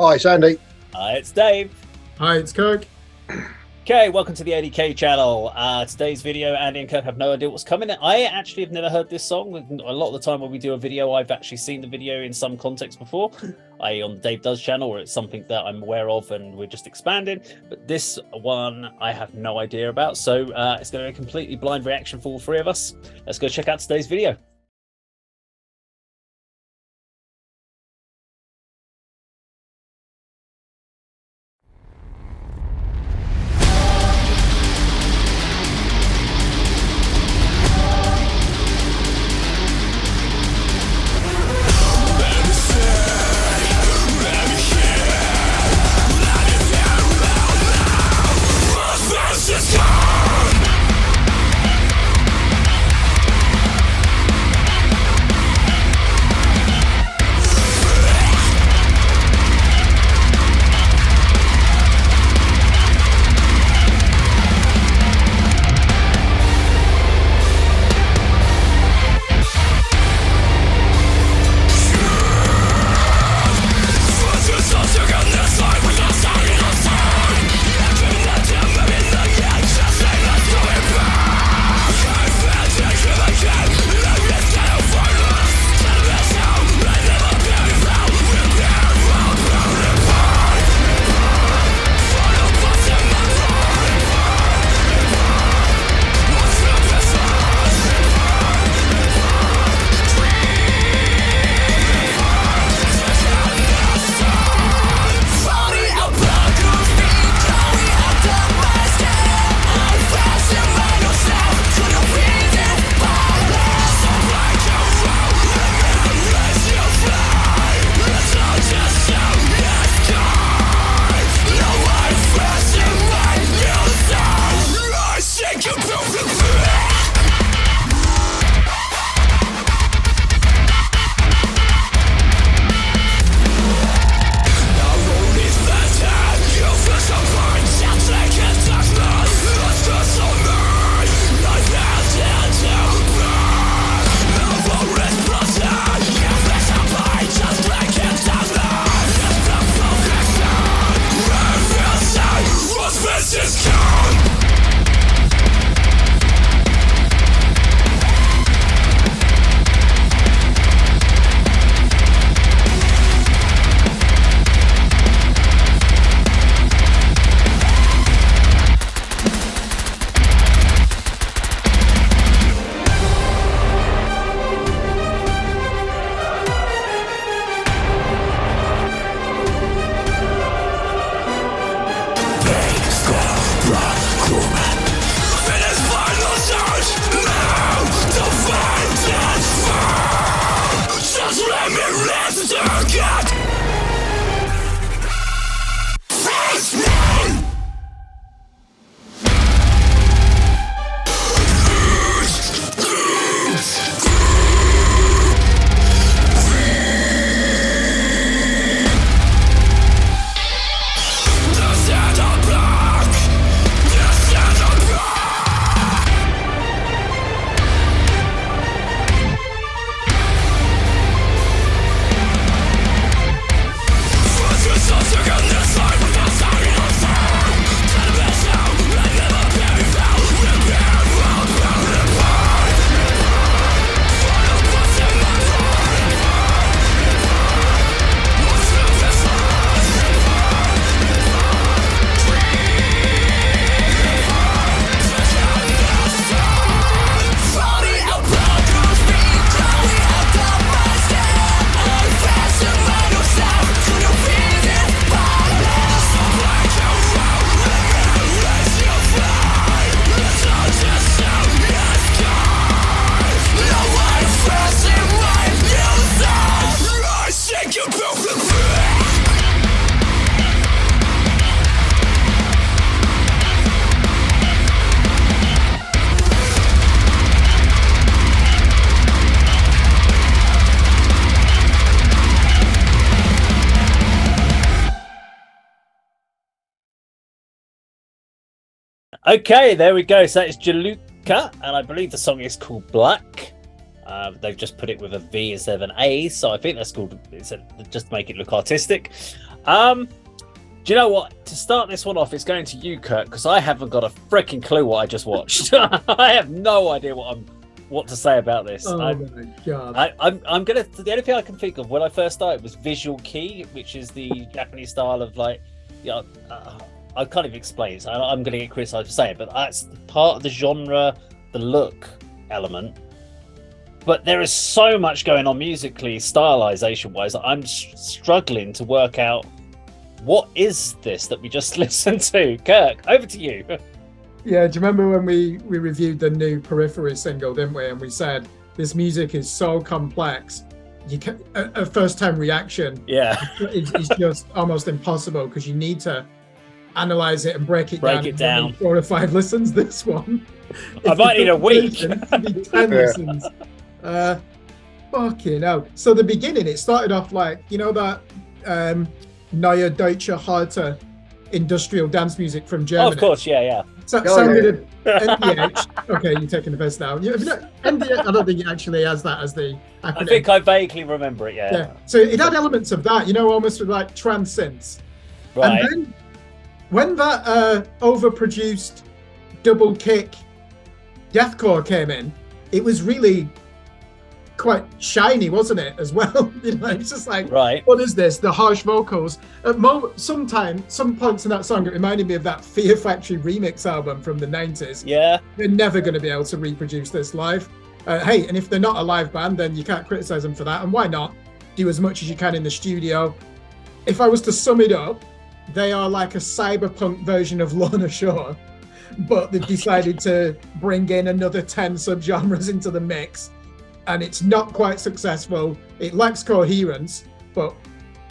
Hi, it's Andy. Hi, it's Dave. Hi, it's Kirk. Okay, welcome to the A.D.K channel. Today's video, Andy and Kirk have no idea what's coming. I actually have never heard this song. A lot of the time when we do a video, I've actually seen the video in some context before, i.e. on the Dave Does channel, or it's something that I'm aware of and we're just expanding. But this one, I have no idea about. So it's going to be a completely blind reaction for all three of us. Let's go check out today's video. Okay, there we go. So that is Jiluka, and I believe the song is called Black. They've just put it with a V instead of an A, so I think that's called, just to make it look artistic. Do you know what? To start this one off, it's going to you, Kirk, because I haven't got a freaking clue what I just watched. I have no idea what to say about this. Oh my god! I'm gonna. The only thing I can think of when I first started was Visual Kei, which is the Japanese style of like, I can't even explain it. So I'm gonna get criticised for saying it, but that's part of the genre, the look element. But there is so much going on musically, stylization-wise, that I'm struggling to work out what is this that we just listened to. Kirk, over to you. Yeah, do you remember when we reviewed the new Periphery single, didn't we? And we said this music is so complex, you can a first-time reaction. Yeah, is just almost impossible because you need to analyze it and break it down. 4 or 5 listens. This one, I might need a week. To be 10 listens. Fucking hell. So the beginning, it started off like, you know that Neue Deutsche Harte industrial dance music from Germany. Oh, of course, yeah. So, sounded NDH. Okay, you're taking the piss now. NDH, I don't think it actually has that as the acronym. I think I vaguely remember it, yeah. So it had elements of that, almost like trance synths. Right. And then when that overproduced double kick deathcore came in, it was really quite shiny, wasn't it, as well? It's just like, right, what is this? The harsh vocals. At some points in that song, it reminded me of that Fear Factory remix album from the 90s. Yeah. They're never going to be able to reproduce this live. Hey, and if they're not a live band, then you can't criticize them for that. And why not? Do as much as you can in the studio. If I was to sum it up, they are like a cyberpunk version of Lorna Shore, but they've decided to bring in another 10 subgenres into the mix. And it's not quite successful. It lacks coherence, but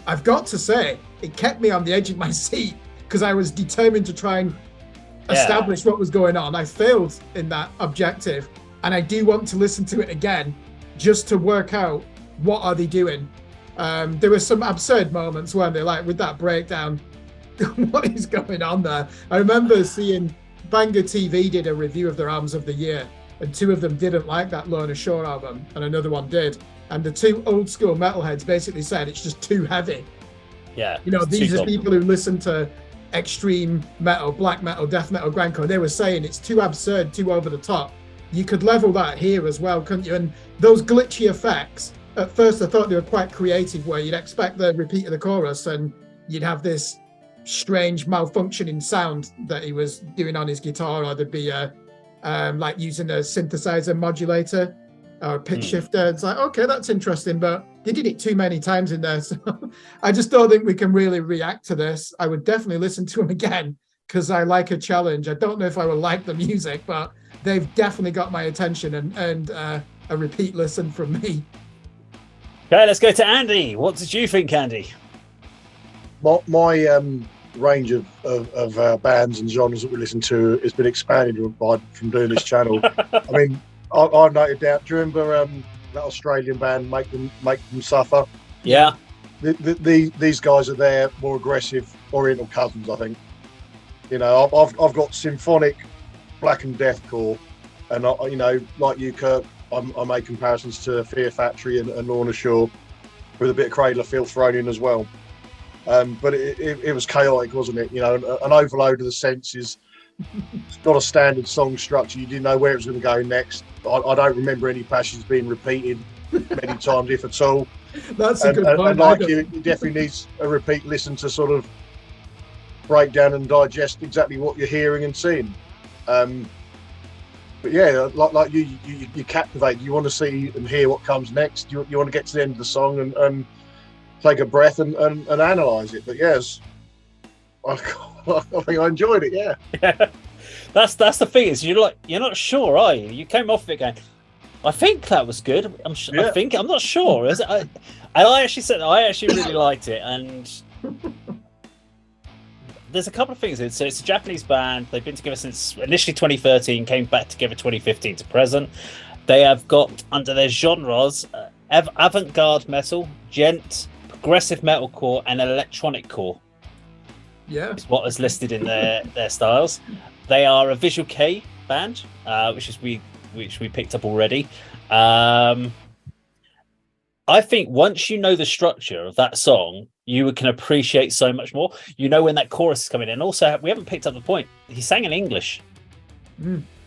I've got to say, it kept me on the edge of my seat because I was determined to try and establish what was going on. I failed in that objective, and I do want to listen to it again just to work out what are they doing. There were some absurd moments, weren't there? Like with that breakdown, what is going on there? I remember seeing Banger TV did a review of their albums of the year, and 2 of them didn't like that Lorna Shore album, and another one did. And the 2 old school metalheads basically said it's just too heavy. Yeah. These are people who listen to extreme metal, black metal, death metal, grindcore. They were saying it's too absurd, too over the top. You could level that here as well, couldn't you? And those glitchy effects, at first I thought they were quite creative, where you'd expect the repeat of the chorus and you'd have this strange malfunctioning sound that he was doing on his guitar, or there'd be like using a synthesizer modulator or a pitch shifter. It's like, okay, that's interesting, but they did it too many times in there. So I just don't think we can really react to this. I would definitely listen to them again because I like a challenge. I don't know if I will like the music, but they've definitely got my attention and a repeat listen from me. Okay, let's go to Andy. What did you think, Andy? My range of bands and genres that we listen to has been expanded from doing this channel. I mean, I noted down. Do you remember that Australian band, Make Them Suffer? Yeah. These guys are their more aggressive Oriental cousins, I think. I've got symphonic black and deathcore, and like you, Kirk, I make comparisons to Fear Factory and Lorna Shore, with a bit of Cradle of Filth thrown in as well. But it was chaotic, wasn't it? An overload of the senses. It's not a standard song structure. You didn't know where it was going to go next. I don't remember any passages being repeated many times, if at all. That's a good point. And like you, it definitely needs a repeat listen to sort of break down and digest exactly what you're hearing and seeing. But yeah, like you captivate. You want to see and hear what comes next. You want to get to the end of the song and take a breath and analyze it. But yes, I think I enjoyed it. Yeah. That's the thing, is you're not sure, are you? You came off of it going, I think that was good. I'm not sure. I actually really liked it, and there's a couple of things. So it's a Japanese band. They've been together since initially 2013, came back together 2015 to present. They have got under their genres avant-garde metal, gent, progressive metalcore, and electronic core. Yeah, is what is listed in their styles. They are a Visual Kei band, which we picked up already. I think once you know the structure of that song, you can appreciate so much more. You know when that chorus is coming in. Also, we haven't picked up the point. He sang in English.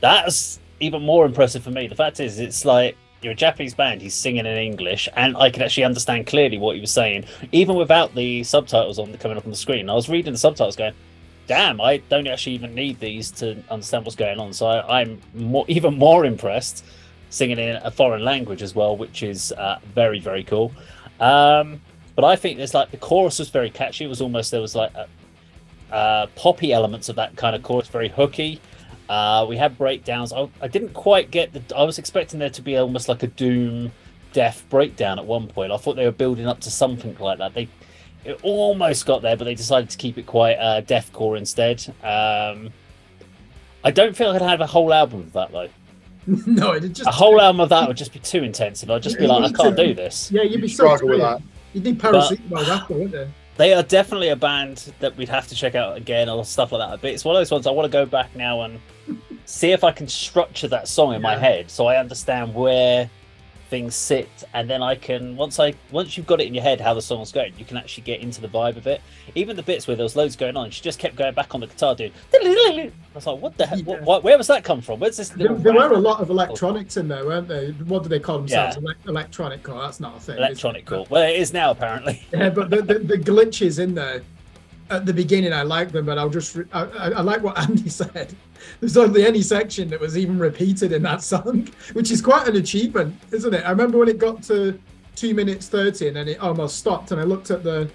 That's even more impressive for me. The fact is, it's like you're a Japanese band. He's singing in English, and I can actually understand clearly what he was saying, even without the subtitles coming up on the screen. I was reading the subtitles, going, "Damn, I don't actually even need these to understand what's going on." So I'm even more impressed. Singing in a foreign language as well, which is very, very cool. But I think there's like the chorus was very catchy. It was almost, there was like poppy elements of that kind of chorus, very hooky. We had breakdowns. I didn't quite get I was expecting there to be almost like a doom death breakdown at one point. I thought they were building up to something like that. It almost got there, but they decided to keep it quite deathcore instead. I don't feel I could have a whole album of that though. No, it just a whole album of that would just be too intensive. I'd just be like, I can't do this. Yeah, you'd be struggle with that. You'd need paracetamol after, wouldn't you? They are definitely a band that we'd have to check out again or stuff like that. But it's one of those ones I want to go back now and see if I can structure that song in my head so I understand where things sit, and then I can once you've got it in your head how the song's going, you can actually get into the vibe of it. Even the bits where there was loads going on, she just kept going back on the guitar doing. I was like, what the hell? What, where was that come from? Where's this? There were a lot of electronics in there, weren't they? What do they call themselves? Electronic core. That's not a thing. Electronic core. Well, it is now apparently. Yeah, but the glitches in there at the beginning, I like them, but I like what Andy said. There's hardly any section that was even repeated in that song, which is quite an achievement, isn't it? I remember when it got to 2 minutes 30 and then it almost stopped, and I looked at the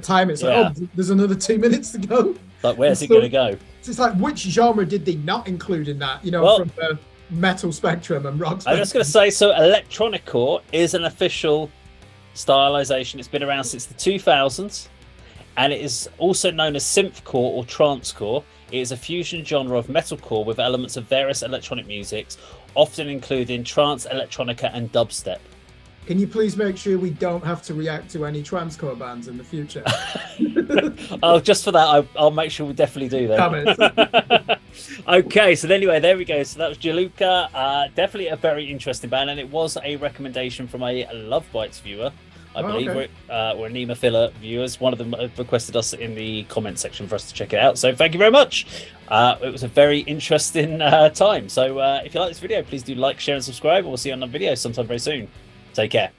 time. It's like, oh, there's another 2 minutes to go. Like, where's it going to go? It's like, which genre did they not include in that? You know, from the metal spectrum and rock spectrum. I'm just going to say, so electronic core is an official stylization. It's been around since the 2000s. And it is also known as synthcore or trancecore. It is a fusion genre of metalcore with elements of various electronic musics, often including trance, electronica, and dubstep. Can you please make sure we don't have to react to any trancecore bands in the future? Oh, just for that, I'll make sure we definitely do that. Okay, so anyway, there we go. So that was Jiluka. Definitely a very interesting band, and it was a recommendation from a Love Bites viewer. I believe we're Nemafilla viewers. One of them requested us in the comment section for us to check it out. So thank you very much. It was a very interesting time. So if you like this video, please do like, share, and subscribe. We'll see you on the video sometime very soon. Take care.